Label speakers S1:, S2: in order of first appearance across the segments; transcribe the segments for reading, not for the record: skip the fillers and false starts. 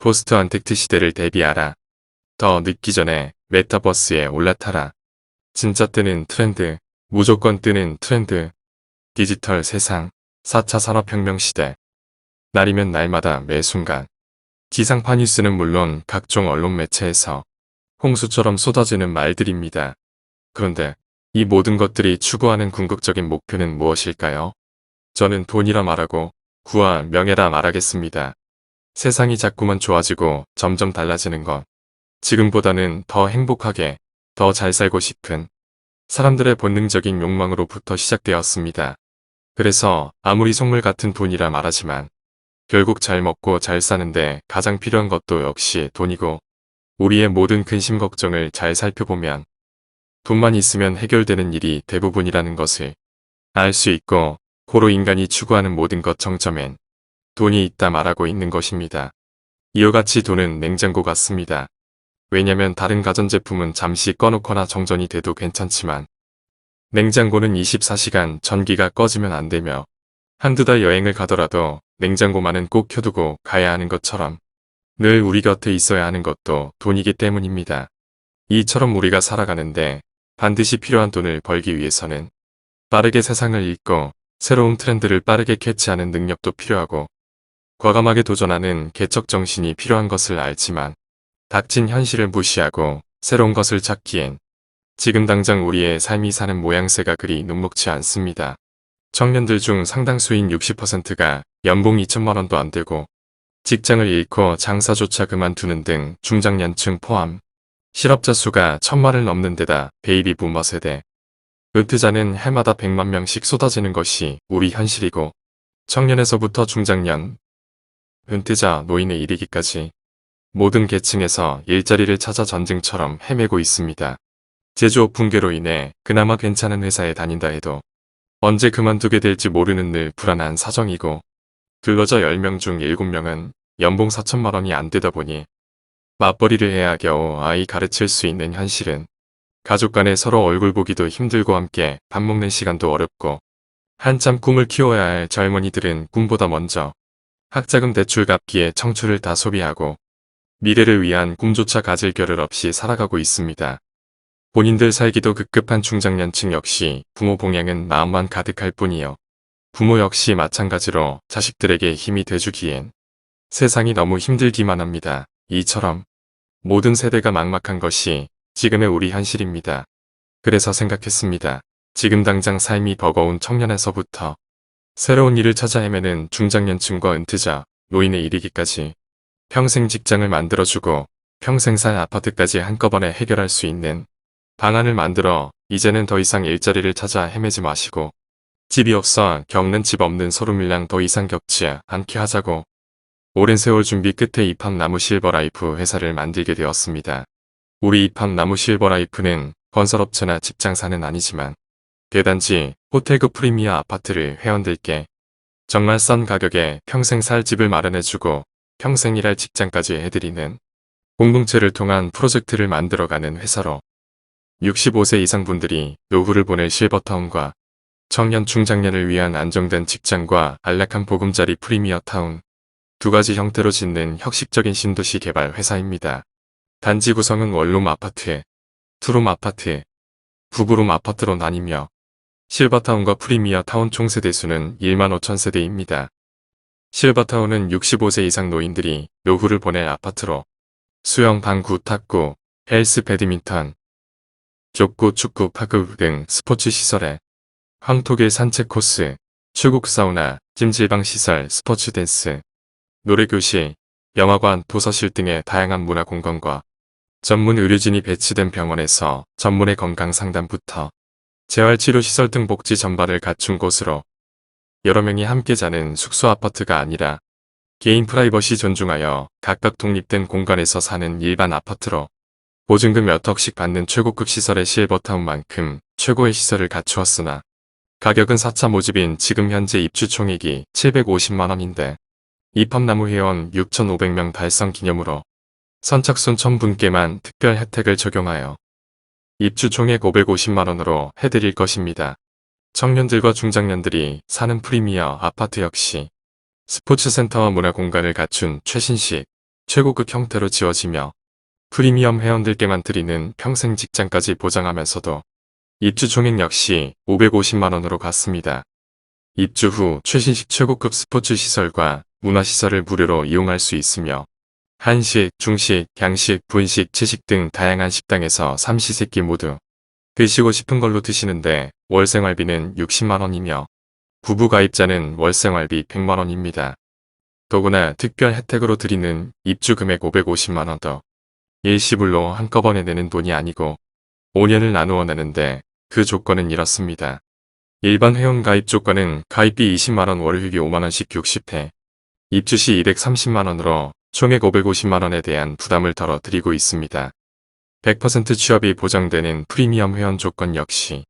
S1: 포스트 언택트 시대를 대비하라. 더 늦기 전에 메타버스에 올라타라. 진짜 뜨는 트렌드, 무조건 뜨는 트렌드, 디지털 세상, 4차 산업혁명 시대. 날이면 날마다 매 순간. 지상파 뉴스는 물론 각종 언론 매체에서 홍수처럼 쏟아지는 말들입니다. 그런데 이 모든 것들이 추구하는 궁극적인 목표는 무엇일까요? 저는 돈이라 말하고 구와 명예라 말하겠습니다. 세상이 자꾸만 좋아지고 점점 달라지는 것. 지금보다는 더 행복하게, 더 잘 살고 싶은 사람들의 본능적인 욕망으로부터 시작되었습니다. 그래서 아무리 속물 같은 돈이라 말하지만 결국 잘 먹고 잘 사는데 가장 필요한 것도 역시 돈이고 우리의 모든 근심 걱정을 잘 살펴보면 돈만 있으면 해결되는 일이 대부분이라는 것을 알 수 있고 고로 인간이 추구하는 모든 것 정점엔 돈이 있다 말하고 있는 것입니다. 이와 같이 돈은 냉장고 같습니다. 왜냐면 다른 가전제품은 잠시 꺼놓거나 정전이 돼도 괜찮지만 냉장고는 24시간 전기가 꺼지면 안 되며 한두 달 여행을 가더라도 냉장고만은 꼭 켜두고 가야 하는 것처럼 늘 우리 곁에 있어야 하는 것도 돈이기 때문입니다. 이처럼 우리가 살아가는데 반드시 필요한 돈을 벌기 위해서는 빠르게 세상을 읽고 새로운 트렌드를 빠르게 캐치하는 능력도 필요하고 과감하게 도전하는 개척 정신이 필요한 것을 알지만 닥친 현실을 무시하고 새로운 것을 찾기엔 지금 당장 우리의 삶이 사는 모양새가 그리 녹록지 않습니다. 청년들 중 상당수인 60%가 연봉 2천만 원도 안 되고 직장을 잃고 장사조차 그만두는 등 중장년층 포함 실업자 수가 1,000만을 넘는 데다 베이비 부머 세대 은퇴자는 해마다 100만 명씩 쏟아지는 것이 우리 현실이고 청년에서부터 중장년, 은퇴자, 노인에 이르기까지 모든 계층에서 일자리를 찾아 전쟁처럼 헤매고 있습니다. 제조업 붕괴로 인해 그나마 괜찮은 회사에 다닌다 해도 언제 그만두게 될지 모르는 늘 불안한 사정이고 둘러져 10명 중 7명은 연봉 4천만 원이 안 되다 보니 맞벌이를 해야 겨우 아이 가르칠 수 있는 현실은 가족 간에 서로 얼굴 보기도 힘들고 함께 밥 먹는 시간도 어렵고 한참 꿈을 키워야 할 젊은이들은 꿈보다 먼저 학자금 대출 갚기에 청춘을 다 소비하고 미래를 위한 꿈조차 가질 겨를 없이 살아가고 있습니다. 본인들 살기도 급급한 중장년층 역시 부모 봉양은 마음만 가득할 뿐이요. 부모 역시 마찬가지로 자식들에게 힘이 돼주기엔 세상이 너무 힘들기만 합니다. 이처럼 모든 세대가 막막한 것이 지금의 우리 현실입니다. 그래서 생각했습니다. 지금 당장 삶이 버거운 청년에서부터 새로운 일을 찾아 헤매는 중장년층과 은퇴자, 노인에 이르기까지 평생 직장을 만들어주고 평생 살 아파트까지 한꺼번에 해결할 수 있는 방안을 만들어 이제는 더 이상 일자리를 찾아 헤매지 마시고 집이 없어 겪는 집 없는 소름일랑 더 이상 겪지 않게 하자고 오랜 세월 준비 끝에 입학나무 실버라이프 회사를 만들게 되었습니다. 우리 입학나무 실버라이프는 건설업체나 직장사는 아니지만 대단지 호텔급 프리미어 아파트를 회원들께 정말 싼 가격에 평생 살 집을 마련해주고 평생 일할 직장까지 해드리는 공동체를 통한 프로젝트를 만들어가는 회사로 65세 이상 분들이 노후를 보낼 실버타운과 청년 중장년을 위한 안정된 직장과 안락한 보금자리 프리미어 타운 두 가지 형태로 짓는 혁신적인 신도시 개발 회사입니다. 단지 구성은 원룸 아파트, 투룸 아파트, 부부룸 아파트로 나뉘며 실버타운과 프리미어 타운 총 세대수는 1만 5천 세대입니다. 실버타운은 65세 이상 노인들이 노후를 보낼 아파트로 수영, 방구, 탁구, 헬스, 배드민턴, 족구, 축구, 파크 등 스포츠 시설에 황토길 산책 코스, 출국 사우나, 찜질방 시설, 스포츠 댄스, 노래교실, 영화관, 도서실 등의 다양한 문화 공간과 전문 의료진이 배치된 병원에서 전문의 건강 상담부터 재활치료시설 등 복지 전반을 갖춘 곳으로 여러 명이 함께 자는 숙소 아파트가 아니라 개인 프라이버시 존중하여 각각 독립된 공간에서 사는 일반 아파트로 보증금 몇 억씩 받는 최고급 시설의 실버타운만큼 최고의 시설을 갖추었으나 가격은 4차 모집인 지금 현재 입주 총액이 750만원인데 입학나무 회원 6,500명 달성 기념으로 선착순 1,000분께만 특별 혜택을 적용하여 입주 총액 550만원으로 해드릴 것입니다. 청년들과 중장년들이 사는 프리미어 아파트 역시 스포츠센터와 문화공간을 갖춘 최신식, 최고급 형태로 지어지며 프리미엄 회원들께만 드리는 평생 직장까지 보장하면서도 입주 총액 역시 550만원으로 갔습니다. 입주 후 최신식 최고급 스포츠 시설과 문화시설을 무료로 이용할 수 있으며 한식, 중식, 양식, 분식, 채식 등 다양한 식당에서 삼시세끼 모두 드시고 싶은 걸로 드시는데 월 생활비는 60만원이며 부부 가입자는 월 생활비 100만원입니다. 더구나 특별 혜택으로 드리는 입주 금액 550만원 더 일시불로 한꺼번에 내는 돈이 아니고 5년을 나누어 내는데 그 조건은 이렇습니다. 일반 회원 가입 조건은 가입비 20만원 월회비 5만원씩 60회, 입주 시 230만원으로 총액 550만원에 대한 부담을 덜어드리고 있습니다. 100% 취업이 보장되는 프리미엄 회원 조건 역시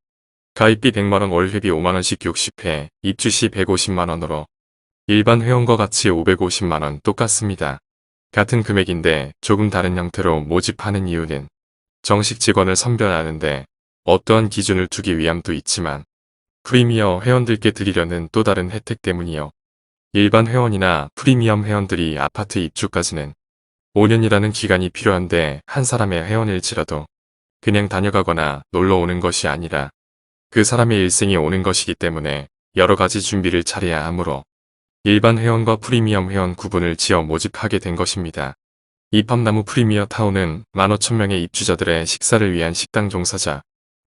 S1: 가입비 100만원 월회비 5만원씩 60회, 입주 시 150만원으로 일반 회원과 같이 550만원 똑같습니다. 같은 금액인데 조금 다른 형태로 모집하는 이유는 정식 직원을 선별하는데 어떠한 기준을 두기 위함도 있지만 프리미엄 회원들께 드리려는 또 다른 혜택 때문이요. 일반 회원이나 프리미엄 회원들이 아파트 입주까지는 5년이라는 기간이 필요한데 한 사람의 회원일지라도 그냥 다녀가거나 놀러 오는 것이 아니라 그 사람의 일생이 오는 것이기 때문에 여러 가지 준비를 잘해야 하므로 일반 회원과 프리미엄 회원 구분을 지어 모집하게 된 것입니다. 이팝나무 프리미어 타운은 15,000명의 입주자들의 식사를 위한 식당 종사자,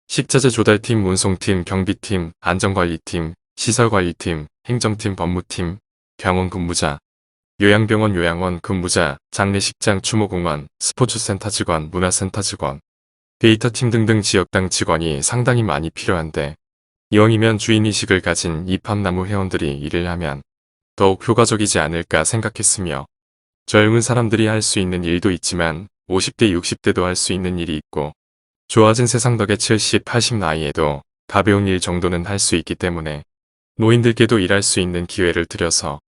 S1: 식자재 조달팀, 운송팀, 경비팀, 안전관리팀, 시설관리팀, 행정팀, 법무팀, 병원 근무자, 요양병원 요양원 근무자, 장례식장 추모공원, 스포츠센터 직원, 문화센터 직원, 데이터팀 등등 지역당 직원이 상당히 많이 필요한데 이왕이면 주인의식을 가진 이팝나무 회원들이 일을 하면 더욱 효과적이지 않을까 생각했으며 젊은 사람들이 할 수 있는 일도 있지만 50대 60대도 할 수 있는 일이 있고 좋아진 세상 덕에 70, 80 나이에도 가벼운 일 정도는 할 수 있기 때문에 노인들께도 일할 수 있는 기회를 드려서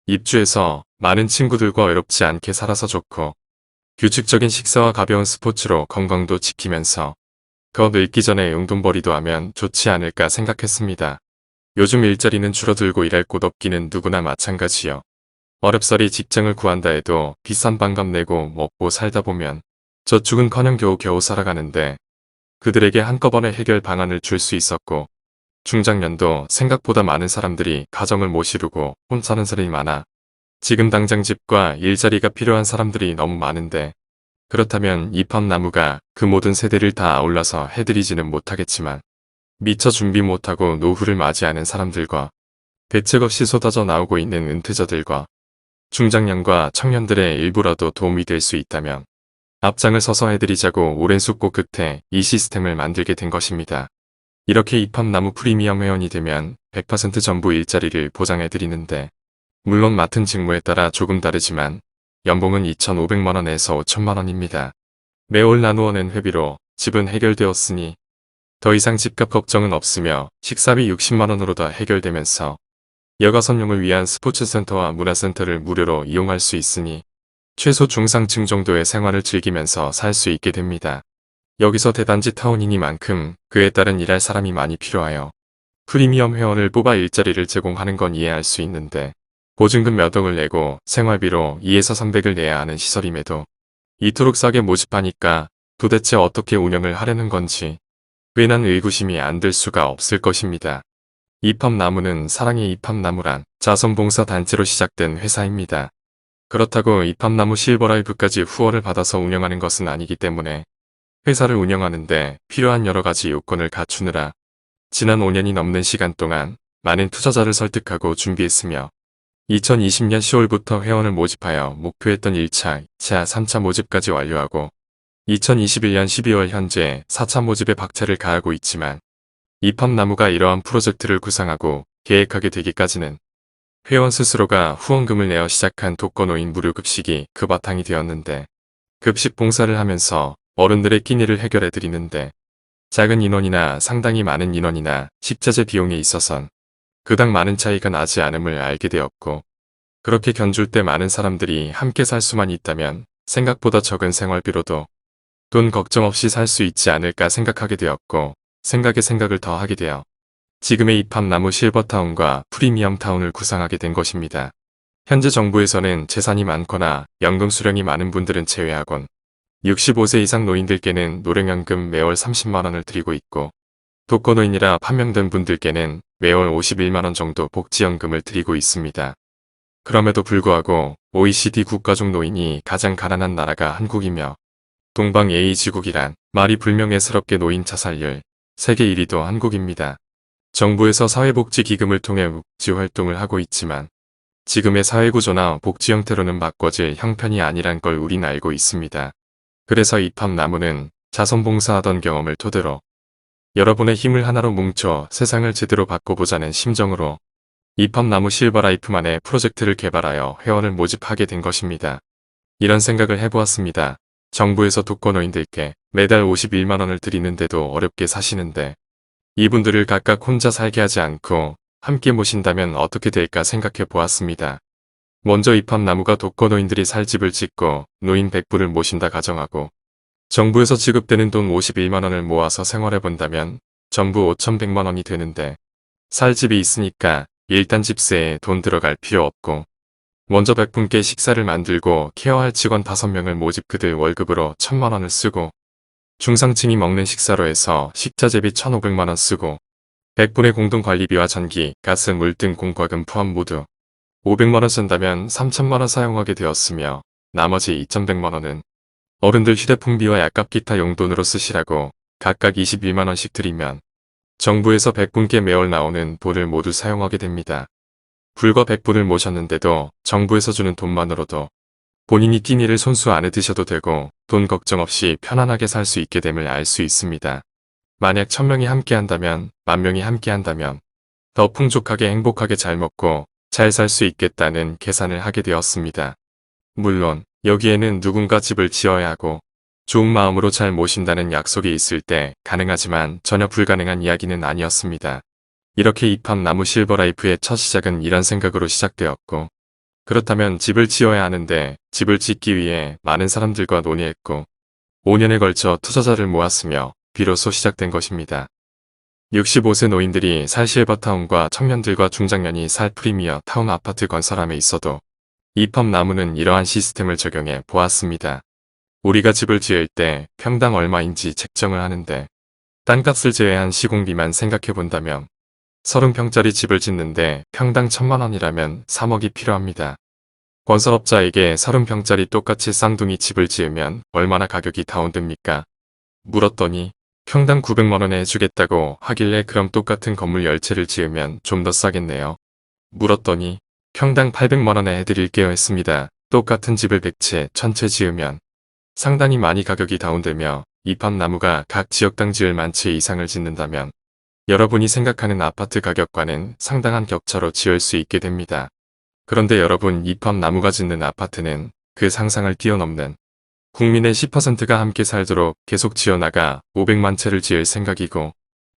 S1: 입주해서 많은 친구들과 외롭지 않게 살아서 좋고 규칙적인 식사와 가벼운 스포츠로 건강도 지키면서 더 늙기 전에 용돈벌이도 하면 좋지 않을까 생각했습니다. 요즘 일자리는 줄어들고 일할 곳 없기는 누구나 마찬가지요. 어렵사리 직장을 구한다 해도 비싼 반값 내고 먹고 살다 보면 저축은커녕 겨우 살아가는데 그들에게 한꺼번에 해결 방안을 줄 수 있었고 중장년도 생각보다 많은 사람들이 가정을 못 이루고 혼자 사는 사람이 많아 지금 당장 집과 일자리가 필요한 사람들이 너무 많은데 그렇다면 이팝나무가 그 모든 세대를 다 아울러서 해드리지는 못하겠지만 미처 준비 못하고 노후를 맞이하는 사람들과 대책 없이 쏟아져 나오고 있는 은퇴자들과 중장년과 청년들의 일부라도 도움이 될 수 있다면 앞장을 서서 해드리자고 오랜 숙고 끝에 이 시스템을 만들게 된 것입니다. 이렇게 이팝나무 프리미엄 회원이 되면 100% 전부 일자리를 보장해드리는데 물론 맡은 직무에 따라 조금 다르지만 연봉은 2,500만원에서 5천만원입니다. 매월 나누어 낸 회비로 집은 해결되었으니 더 이상 집값 걱정은 없으며 식사비 60만원으로 다 해결되면서 여가선용을 위한 스포츠센터와 문화센터를 무료로 이용할 수 있으니 최소 중상층 정도의 생활을 즐기면서 살 수 있게 됩니다. 여기서 대단지 타운이니만큼 그에 따른 일할 사람이 많이 필요하여 프리미엄 회원을 뽑아 일자리를 제공하는 건 이해할 수 있는데 보증금 몇 억을 내고 생활비로 2에서 300을 내야 하는 시설임에도 이토록 싸게 모집하니까 도대체 어떻게 운영을 하려는 건지 괜한 의구심이 안 들 수가 없을 것입니다. 이팝나무는 사랑의 이팝나무란 자선봉사단체로 시작된 회사입니다. 그렇다고 이팝나무 실버라이브까지 후원을 받아서 운영하는 것은 아니기 때문에 회사를 운영하는데 필요한 여러 가지 요건을 갖추느라 지난 5년이 넘는 시간 동안 많은 투자자를 설득하고 준비했으며 2020년 10월부터 회원을 모집하여 목표했던 1차, 2차, 3차 모집까지 완료하고 2021년 12월 현재 4차 모집에 박차를 가하고 있지만 이팝나무가 이러한 프로젝트를 구상하고 계획하게 되기까지는 회원 스스로가 후원금을 내어 시작한 독거노인 무료급식이 그 바탕이 되었는데 급식 봉사를 하면서 어른들의 끼니를 해결해드리는데 작은 인원이나 상당히 많은 인원이나 식자재 비용에 있어선 그닥 많은 차이가 나지 않음을 알게 되었고 그렇게 견줄 때 많은 사람들이 함께 살 수만 있다면 생각보다 적은 생활비로도 돈 걱정 없이 살 수 있지 않을까 생각하게 되었고 생각에 생각을 더 하게 되어 지금의 이팝나무 실버타운과 프리미엄 타운을 구상하게 된 것입니다. 현재 정부에서는 재산이 많거나 연금 수령이 많은 분들은 제외하곤 65세 이상 노인들께는 노령연금 매월 30만원을 드리고 있고 독거노인이라 판명된 분들께는 매월 51만원 정도 복지연금을 드리고 있습니다. 그럼에도 불구하고 OECD 국가 중 노인이 가장 가난한 나라가 한국이며 동방 A지국이란 말이 불명예스럽게 노인 자살률 세계 1위도 한국입니다. 정부에서 사회복지기금을 통해 복지활동을 하고 있지만 지금의 사회구조나 복지 형태로는 바꿔질 형편이 아니란 걸 우린 알고 있습니다. 그래서 이팝나무는 자선봉사하던 경험을 토대로 여러분의 힘을 하나로 뭉쳐 세상을 제대로 바꿔보자는 심정으로 이팝나무 실버라이프만의 프로젝트를 개발하여 회원을 모집하게 된 것입니다. 이런 생각을 해보았습니다. 정부에서 독거노인들께 매달 51만원을 드리는데도 어렵게 사시는데 이분들을 각각 혼자 살게 하지 않고 함께 모신다면 어떻게 될까 생각해 보았습니다. 먼저 이팝나무가 독거노인들이 살 집을 짓고 노인 100분을 모신다 가정하고 정부에서 지급되는 돈 51만원을 모아서 생활해 본다면 전부 5,100만원이 되는데 살 집이 있으니까 일단 집세에 돈 들어갈 필요 없고 먼저 100분께 식사를 만들고 케어할 직원 5명을 모집 그들 월급으로 1,000만원을 쓰고 중상층이 먹는 식사로 해서 식자재비 1,500만원 쓰고 100분의 공동관리비와 전기, 가스, 물 등 공과금 포함 모두 500만원 쓴다면 3,000만원 사용하게 되었으며 나머지 2,100만원은 어른들 휴대폰비와 약값 기타 용돈으로 쓰시라고 각각 21만원씩 드리면 정부에서 100분께 매월 나오는 돈을 모두 사용하게 됩니다. 불과 100분을 모셨는데도 정부에서 주는 돈만으로도 본인이 끼니를 손수 안에 드셔도 되고 돈 걱정 없이 편안하게 살 수 있게 됨을 알 수 있습니다. 만약 1,000명이 함께 한다면 10,000명이 함께 한다면 더 풍족하게 행복하게 잘 먹고 잘 살 수 있겠다는 계산을 하게 되었습니다. 물론 여기에는 누군가 집을 지어야 하고 좋은 마음으로 잘 모신다는 약속이 있을 때 가능하지만 전혀 불가능한 이야기는 아니었습니다. 이렇게 이팝나무 실버라이프의 첫 시작은 이런 생각으로 시작되었고 그렇다면 집을 지어야 하는데 집을 짓기 위해 많은 사람들과 논의했고 5년에 걸쳐 투자자를 모았으며 비로소 시작된 것입니다. 65세 노인들이 살 실버타운과 청년들과 중장년이 살 프리미어 타운 아파트 건설함에 있어도 이팝나무는 이러한 시스템을 적용해 보았습니다. 우리가 집을 지을 때 평당 얼마인지 책정을 하는데 땅값을 제외한 시공비만 생각해본다면 30평짜리 집을 짓는데 평당 1,000만원이라면 3억이 필요합니다. 건설업자에게 30평짜리 똑같이 쌍둥이 집을 지으면 얼마나 가격이 다운됩니까? 물었더니 평당 900만원에 해주겠다고 하길래 그럼 똑같은 건물 10채를 지으면 좀 더 싸겠네요. 물었더니 평당 800만원에 해드릴게요 했습니다. 똑같은 집을 100채, 1000채 지으면 상당히 많이 가격이 다운되며 이팝나무가 각 지역당 지을 10,000채 이상을 짓는다면 여러분이 생각하는 아파트 가격과는 상당한 격차로 지을 수 있게 됩니다. 그런데 여러분 이팝나무가 짓는 아파트는 그 상상을 뛰어넘는 국민의 10%가 함께 살도록 계속 지어나가 500만 채를 지을 생각이고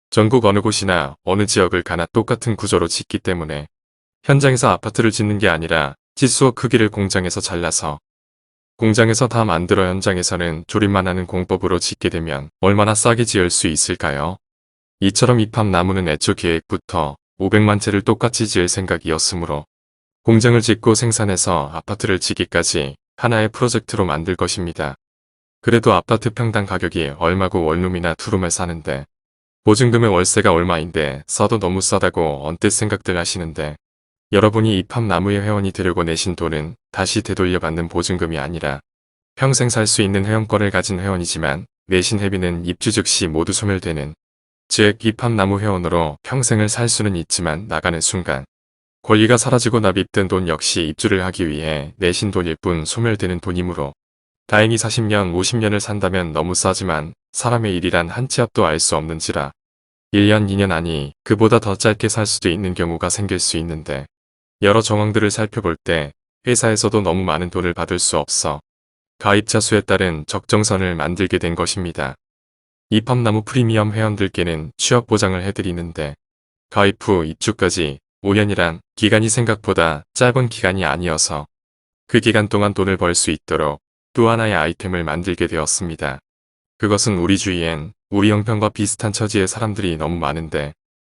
S1: 전국 어느 곳이나 어느 지역을 가나 똑같은 구조로 짓기 때문에 현장에서 아파트를 짓는 게 아니라 지수와 크기를 공장에서 잘라서 공장에서 다 만들어 현장에서는 조립만 하는 공법으로 짓게 되면 얼마나 싸게 지을 수 있을까요? 이처럼 이팝나무는 애초 계획부터 500만 채를 똑같이 지을 생각이었으므로 공장을 짓고 생산해서 아파트를 지기까지 하나의 프로젝트로 만들 것입니다. 그래도 아파트 평당 가격이 얼마고 원룸이나 투룸을 사는데 보증금의 월세가 얼마인데 써도 너무 싸다고 언뜻 생각들 하시는데 여러분이 이팝나무의 회원이 되려고 내신 돈은 다시 되돌려받는 보증금이 아니라 평생 살 수 있는 회원권을 가진 회원이지만 내신 회비는 입주 즉시 모두 소멸되는 즉 이팝나무 회원으로 평생을 살 수는 있지만 나가는 순간 권리가 사라지고 납입된 돈 역시 입주를 하기 위해 내신 돈일 뿐 소멸되는 돈이므로 다행히 40년, 50년을 산다면 너무 싸지만 사람의 일이란 한 치 앞도 알 수 없는지라 1년, 2년 아니 그보다 더 짧게 살 수도 있는 경우가 생길 수 있는데 여러 정황들을 살펴볼 때 회사에서도 너무 많은 돈을 받을 수 없어 가입자 수에 따른 적정선을 만들게 된 것입니다. 이팝나무 프리미엄 회원들께는 취업 보장을 해드리는데 가입 후 입주까지 5년이란 기간이 생각보다 짧은 기간이 아니어서 그 기간 동안 돈을 벌 수 있도록 또 하나의 아이템을 만들게 되었습니다. 그것은 우리 주위엔 우리 형편과 비슷한 처지의 사람들이 너무 많은데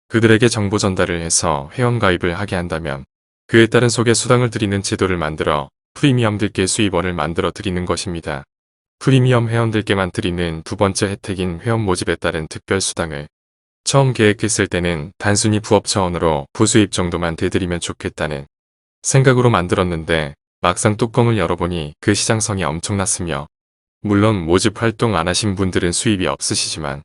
S1: 그들에게 정보 전달을 해서 회원 가입을 하게 한다면 그에 따른 소개 수당을 드리는 제도를 만들어 프리미엄들께 수입원을 만들어 드리는 것입니다. 프리미엄 회원들께만 드리는 두 번째 혜택인 회원 모집에 따른 특별 수당을 처음 계획했을 때는 단순히 부업 차원으로 부수입 정도만 대드리면 좋겠다는 생각으로 만들었는데 막상 뚜껑을 열어보니 그 시장성이 엄청났으며 물론 모집 활동 안 하신 분들은 수입이 없으시지만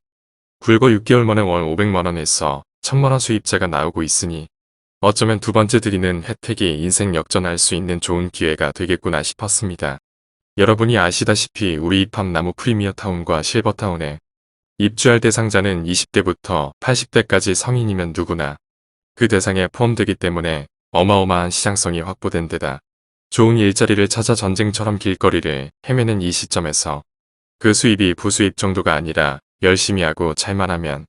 S1: 불과 6개월 만에 월 500만원에서 1000만원 수입자가 나오고 있으니 어쩌면 두 번째 드리는 혜택이 인생 역전할 수 있는 좋은 기회가 되겠구나 싶었습니다. 여러분이 아시다시피 우리 입함나무 프리미어타운과 실버타운에 입주할 대상자는 20대부터 80대까지 성인이면 누구나 그 대상에 포함되기 때문에 어마어마한 시장성이 확보된 데다 좋은 일자리를 찾아 전쟁처럼 길거리를 헤매는 이 시점에서 그 수입이 부수입 정도가 아니라 열심히 하고 잘만 하면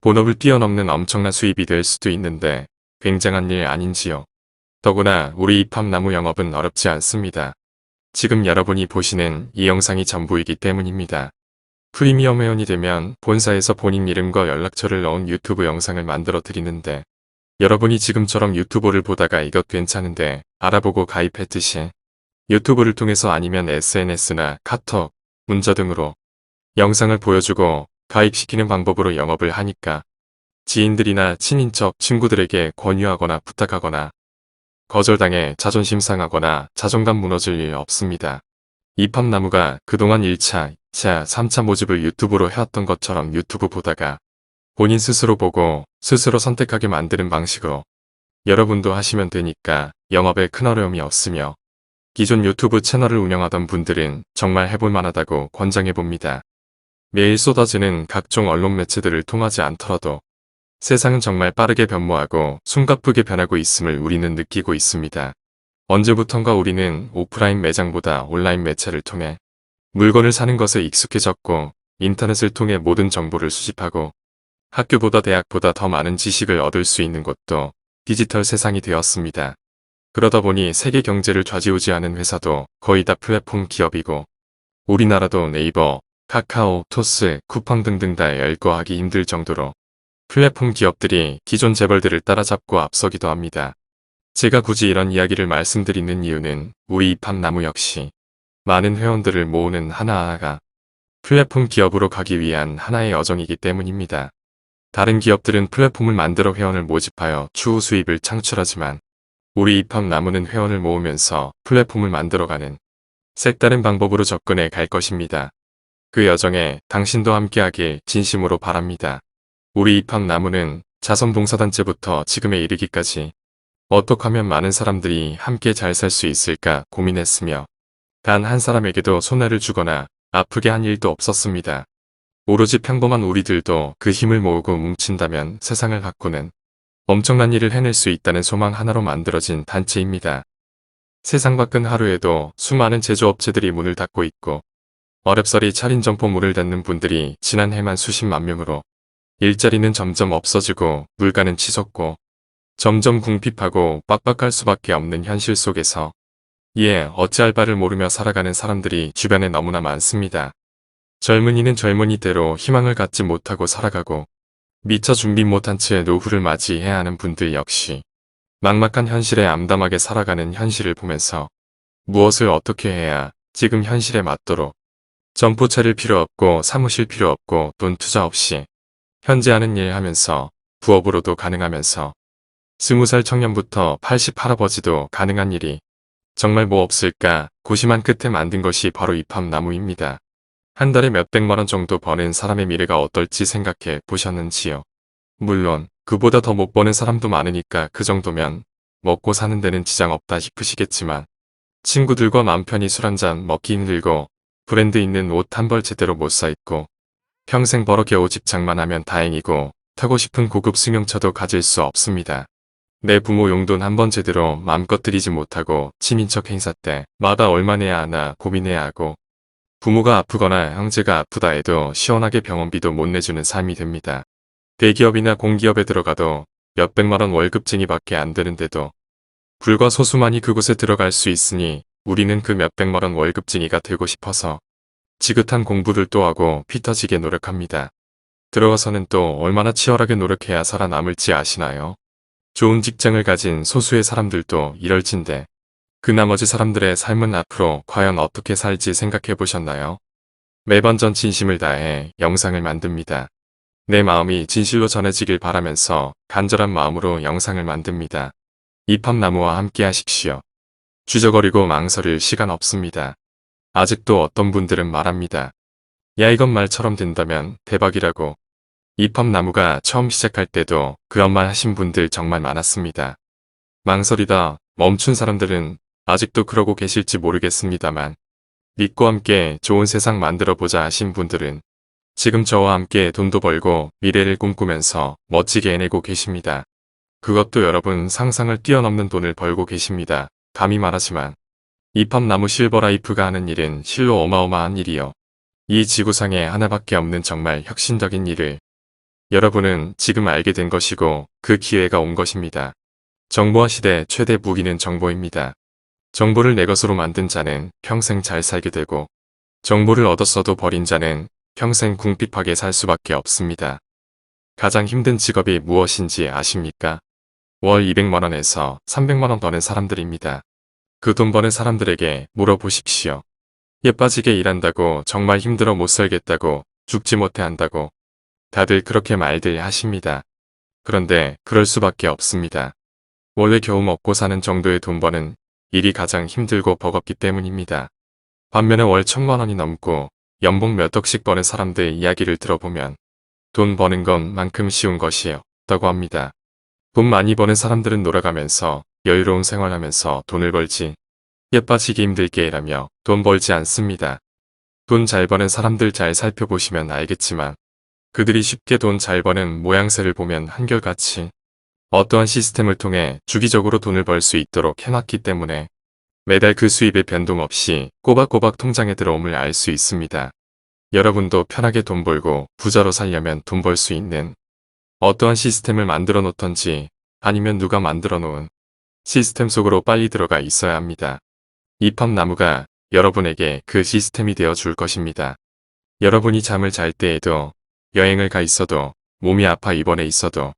S1: 본업을 뛰어넘는 엄청난 수입이 될 수도 있는데 굉장한 일 아닌지요. 더구나 우리 입함나무 영업은 어렵지 않습니다. 지금 여러분이 보시는 이 영상이 전부이기 때문입니다. 프리미엄 회원이 되면 본사에서 본인 이름과 연락처를 넣은 유튜브 영상을 만들어 드리는데 여러분이 지금처럼 유튜브를 보다가 이것 괜찮은데 알아보고 가입했듯이 유튜브를 통해서 아니면 SNS나 카톡, 문자 등으로 영상을 보여주고 가입시키는 방법으로 영업을 하니까 지인들이나 친인척, 친구들에게 권유하거나 부탁하거나 거절당해 자존심 상하거나 자존감 무너질 일 없습니다. 입함나무가 그동안 1차, 2차, 3차 모집을 유튜브로 해왔던 것처럼 유튜브 보다가 본인 스스로 보고 스스로 선택하게 만드는 방식으로 여러분도 하시면 되니까 영업에 큰 어려움이 없으며 기존 유튜브 채널을 운영하던 분들은 정말 해볼 만하다고 권장해봅니다. 매일 쏟아지는 각종 언론 매체들을 통하지 않더라도 세상은 정말 빠르게 변모하고 숨가쁘게 변하고 있음을 우리는 느끼고 있습니다. 언제부턴가 우리는 오프라인 매장보다 온라인 매체를 통해 물건을 사는 것에 익숙해졌고 인터넷을 통해 모든 정보를 수집하고 학교보다 대학보다 더 많은 지식을 얻을 수 있는 곳도 디지털 세상이 되었습니다. 그러다 보니 세계 경제를 좌지우지하는 회사도 거의 다 플랫폼 기업이고 우리나라도 네이버, 카카오, 토스, 쿠팡 등등 다 열거하기 힘들 정도로 플랫폼 기업들이 기존 재벌들을 따라잡고 앞서기도 합니다. 제가 굳이 이런 이야기를 말씀드리는 이유는 우리 입함나무 역시 많은 회원들을 모으는 하나하나가 플랫폼 기업으로 가기 위한 하나의 여정이기 때문입니다. 다른 기업들은 플랫폼을 만들어 회원을 모집하여 추후 수입을 창출하지만 우리 입함나무는 회원을 모으면서 플랫폼을 만들어가는 색다른 방법으로 접근해 갈 것입니다. 그 여정에 당신도 함께하길 진심으로 바랍니다. 우리 입함나무는 자선봉사단체부터 지금에 이르기까지 어떻게 하면 많은 사람들이 함께 잘 살 수 있을까 고민했으며 단 한 사람에게도 손해를 주거나 아프게 한 일도 없었습니다. 오로지 평범한 우리들도 그 힘을 모으고 뭉친다면 세상을 바꾸는 엄청난 일을 해낼 수 있다는 소망 하나로 만들어진 단체입니다. 세상 바쁜 하루에도 수많은 제조업체들이 문을 닫고 있고 어렵사리 차린 점포 문을 닫는 분들이 지난 해만 수십만 명으로 일자리는 점점 없어지고 물가는 치솟고 점점 궁핍하고 빡빡할 수밖에 없는 현실 속에서 어찌할 바를 모르며 살아가는 사람들이 주변에 너무나 많습니다. 젊은이는 젊은이대로 희망을 갖지 못하고 살아가고 미처 준비 못한 채 노후를 맞이해야 하는 분들 역시 막막한 현실에 암담하게 살아가는 현실을 보면서 무엇을 어떻게 해야 지금 현실에 맞도록 점포 차릴 필요 없고 사무실 필요 없고 돈 투자 없이 현재 하는 일 하면서 부업으로도 가능하면서 20살 청년부터 80 할아버지도 가능한 일이 정말 뭐 없을까 고심한 끝에 만든 것이 바로 입함나무입니다. 한 달에 몇백만 원 정도 버는 사람의 미래가 어떨지 생각해 보셨는지요? 물론 그보다 더 못 버는 사람도 많으니까 그 정도면 먹고 사는 데는 지장 없다 싶으시겠지만 친구들과 맘 편히 술 한잔 먹기 힘들고 브랜드 있는 옷 한 벌 제대로 못 사 입고 평생 벌어 겨우 집착만 하면 다행이고 타고 싶은 고급 승용차도 가질 수 없습니다. 내 부모 용돈 한 번 제대로 마음껏 들이지 못하고 친인척 행사 때마다 얼마 내야 하나 고민해야 하고 부모가 아프거나 형제가 아프다 해도 시원하게 병원비도 못 내주는 삶이 됩니다. 대기업이나 공기업에 들어가도 몇백만 원 월급쟁이밖에 안 되는데도 불과 소수만이 그곳에 들어갈 수 있으니 우리는 그 몇백만 원 월급쟁이가 되고 싶어서 지긋한 공부를 또 하고 피 터지게 노력합니다. 들어가서는 또 얼마나 치열하게 노력해야 살아남을지 아시나요? 좋은 직장을 가진 소수의 사람들도 이럴진데 그 나머지 사람들의 삶은 앞으로 과연 어떻게 살지 생각해 보셨나요? 매번 전 진심을 다해 영상을 만듭니다. 내 마음이 진실로 전해지길 바라면서 간절한 마음으로 영상을 만듭니다. 이팝나무와 함께 하십시오. 주저거리고 망설일 시간 없습니다. 아직도 어떤 분들은 말합니다. 야 이건 말처럼 된다면 대박이라고. 이팝나무가 처음 시작할 때도 그런 말 하신 분들 정말 많았습니다. 망설이다 멈춘 사람들은 아직도 그러고 계실지 모르겠습니다만 믿고 함께 좋은 세상 만들어보자 하신 분들은 지금 저와 함께 돈도 벌고 미래를 꿈꾸면서 멋지게 해내고 계십니다. 그것도 여러분 상상을 뛰어넘는 돈을 벌고 계십니다. 감히 말하지만 이팝나무 실버라이프가 하는 일은 실로 어마어마한 일이요. 이 지구상에 하나밖에 없는 정말 혁신적인 일을 여러분은 지금 알게 된 것이고 그 기회가 온 것입니다. 정보화 시대 최대 무기는 정보입니다. 정보를 내 것으로 만든 자는 평생 잘 살게 되고 정보를 얻었어도 버린 자는 평생 궁핍하게 살 수밖에 없습니다. 가장 힘든 직업이 무엇인지 아십니까? 월 200만원에서 300만원 버는 사람들입니다. 그 돈 버는 사람들에게 물어보십시오. 예빠지게 일한다고 정말 힘들어 못 살겠다고 죽지 못해 한다고 다들 그렇게 말들 하십니다. 그런데 그럴 수밖에 없습니다. 원래 겨우 먹고 사는 정도의 돈 버는 일이 가장 힘들고 버겁기 때문입니다. 반면에 월 1000만원이 넘고 연봉 몇 억씩 버는 사람들 이야기를 들어보면 돈 버는 것만큼 쉬운 것이 없다고 합니다. 돈 많이 버는 사람들은 놀아가면서 여유로운 생활하면서 돈을 벌지 예빠지기 힘들게 일하며 돈 벌지 않습니다. 돈 잘 버는 사람들 잘 살펴보시면 알겠지만 그들이 쉽게 돈 잘 버는 모양새를 보면 한결같이 어떠한 시스템을 통해 주기적으로 돈을 벌 수 있도록 해놨기 때문에 매달 그 수입의 변동 없이 꼬박꼬박 통장에 들어옴을 알 수 있습니다. 여러분도 편하게 돈 벌고 부자로 살려면 돈 벌 수 있는 어떠한 시스템을 만들어 놓던지 아니면 누가 만들어 놓은 시스템 속으로 빨리 들어가 있어야 합니다. 이팝나무가 여러분에게 그 시스템이 되어 줄 것입니다. 여러분이 잠을 잘 때에도 여행을 가 있어도 몸이 아파 입원해 있어도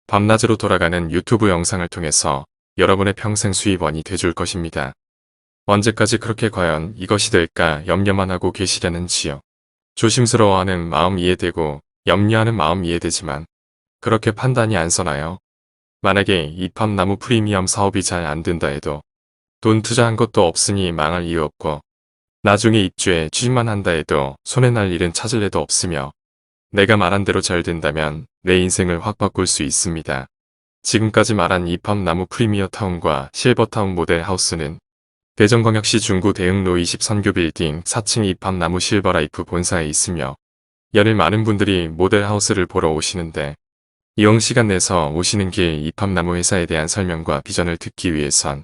S1: 밤낮으로 돌아가는 유튜브 영상을 통해서 여러분의 평생 수입원이 돼줄 것입니다. 언제까지 그렇게 과연 이것이 될까 염려만 하고 계시려는지요. 조심스러워하는 마음 이해되고 염려하는 마음 이해되지만 그렇게 판단이 안 서나요? 만약에 이팝나무 프리미엄 사업이 잘 안 된다 해도 돈 투자한 것도 없으니 망할 이유 없고 나중에 입주해 취직만 한다 해도 손에 날 일은 찾을 애도 없으며 내가 말한 대로 잘 된다면 내 인생을 확 바꿀 수 있습니다. 지금까지 말한 이팝나무 프리미어 타운과 실버타운 모델 하우스는 대전광역시 중구 대흥로 20선교 빌딩 4층 이팝나무 실버라이프 본사에 있으며 연일 많은 분들이 모델 하우스를 보러 오시는데 이용 시간 내서 오시는 길 이팝나무 회사에 대한 설명과 비전을 듣기 위해선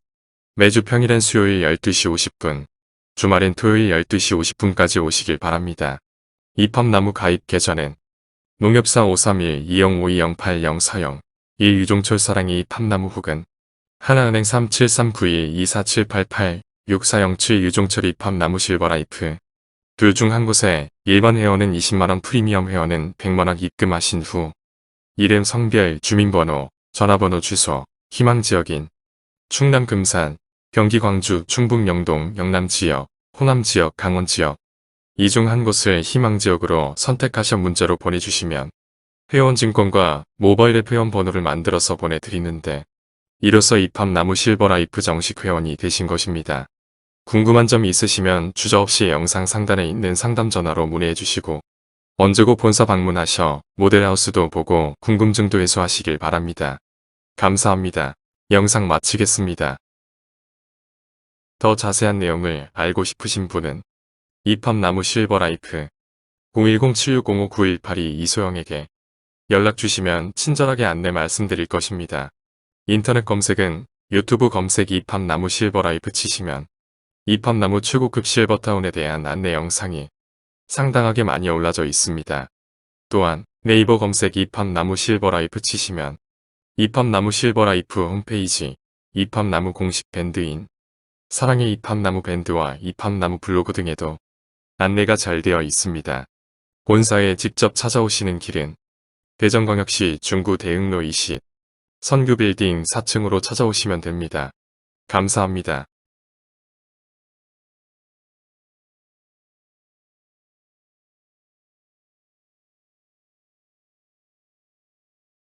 S1: 매주 평일엔 수요일 12시 50분, 주말엔 토요일 12시 50분까지 오시길 바랍니다. 이팝나무 가입 계좌는 농협사 531-2052-0804 1 유종철 사랑이 이팝나무 혹은 하나은행 3739124788 6407 유종철 이팝나무 실버라이프 둘 중 한 곳에 1번 회원은 20만원 프리미엄 회원은 100만원 입금하신 후 이름 성별 주민번호 전화번호 주소 희망지역인 충남 금산 경기 광주 충북 영동 영남지역 호남지역 강원지역 이 중 한 곳을 희망지역으로 선택하셔 문자로 보내주시면 회원증권과 모바일 앱 회원번호를 만들어서 보내드리는데 이로써 이팝나무 실버라이프 정식 회원이 되신 것입니다. 궁금한 점이 있으시면 주저없이 영상 상단에 있는 상담 전화로 문의해 주시고 언제고 본사 방문하셔 모델하우스도 보고 궁금증도 해소하시길 바랍니다. 감사합니다. 영상 마치겠습니다. 더 자세한 내용을 알고 싶으신 분은 이팝나무 실버라이프 010-7605-9182 이소영에게 연락 주시면 친절하게 안내 말씀드릴 것입니다. 인터넷 검색은 유튜브 검색 이팝나무 실버라이프 치시면 이팝나무 최고급 실버타운에 대한 안내 영상이 상당하게 많이 올라져 있습니다. 또한 네이버 검색 이팝나무 실버라이프 치시면 이팝나무 실버라이프 홈페이지, 이팝나무 공식 밴드인 사랑의 이팝나무 밴드와 이팝나무 블로그 등에도 안내가 잘 되어 있습니다. 본사에 직접 찾아오시는 길은 대전광역시 중구 대흥로 20 선규 빌딩 4층으로 찾아오시면 됩니다. 감사합니다.